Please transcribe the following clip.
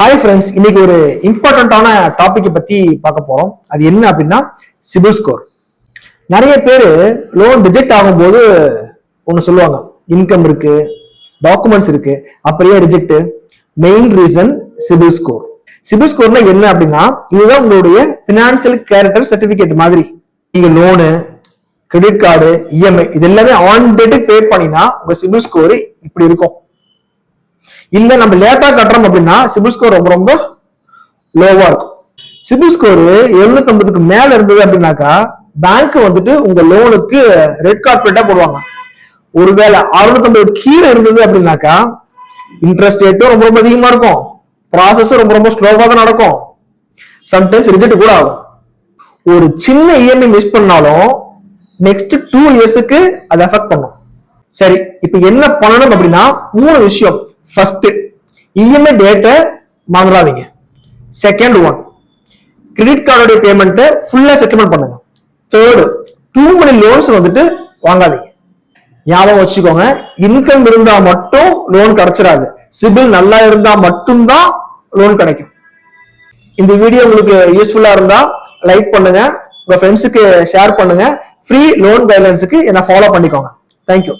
Hi friends, இன்னைக்கு ஒரு இம்பார்ட்டன்டான டாபிக் பத்தி பார்க்க போறோம். அது என்ன அப்படின்னா சிபில் ஸ்கோர். நிறைய பேர் லோன் ரிஜெக்ட் ஆகும்போது ஒன்று சொல்லுவாங்க, இன்கம் இருக்கு, டாக்குமெண்ட்ஸ் இருக்கு, அப்படியே reject. Main reason CIBIL score. CIBIL ஸ்கோர்னா என்ன அப்படின்னா, இதுதான் உங்களுடைய பினான்சியல் கேரக்டர் சர்டிபிகேட் மாதிரி. நீங்க லோனு, கிரெடிட் கார்டு, இஎம்ஐ இது எல்லாமே ஆன் டேட் பே பண்ணினா உங்க சிபில் ஸ்கோர் இப்படி இருக்கும். இல்ல நம்ம லேட்டா கட்டுறோம் அப்படின்னா சிபில் ஸ்கோர் ரொம்ப ரொம்ப லோவா இருக்கும். சிபில் ஸ்கோர் 750க்கு மேல இருந்தது அப்படின்னாக்கா பேங்க் வந்துட்டு உங்க லோனுக்கு ரெட் கார்பெட்டா போடுவாங்க. ஒருவேளை 650 கீழே இருந்தது அப்படின்னாக்கா இன்ட்ரெஸ்ட் ரேட்டும் ரொம்ப ரொம்ப அதிகமா இருக்கும், ப்ராசஸும் ரொம்ப ரொம்ப ஸ்லோவா தான் நடக்கும், சம்டைம்ஸ் ரிஜெக்ட் கூட ஆகும். ஒரு சின்ன இஎம்ஐ மிஸ் பண்ணாலும் நெக்ஸ்ட் 2 இயர்ஸுக்கு அது அஃபெக்ட் பண்ணும். சரி, இப்ப என்ன பண்ணணும் அப்படின்னா 3 விஷயம். ஃபர்ஸ்ட், இஎம்ஐ டேட்டை மறந்துடாதீங்க. செகண்ட் ஒன், கிரெடிட் கார்டோட பேமெண்ட்டை ஃபுல்லா செட்டில்மெண்ட் பண்ணுங்க. தேர்டு, டூ மணி லோன்ஸ் வந்துட்டு வாங்காதீங்க. ஞாபகம் வச்சுக்கோங்க, இன்கம் இருந்தா மட்டும் லோன் கிடைச்சிடாது, சிபில் நல்லா இருந்தா மட்டும்தான் லோன் கிடைக்கும். இந்த வீடியோ உங்களுக்கு யூஸ்ஃபுல்லா இருந்தா லைக் பண்ணுங்க, உங்க ஃப்ரெண்ட்ஸுக்கு ஷேர் பண்ணுங்க. ஃப்ரீ லோன் கைட்லைன்ஸுக்கு என்ன ஃபாலோ பண்ணிக்கோங்க. தேங்க்யூ.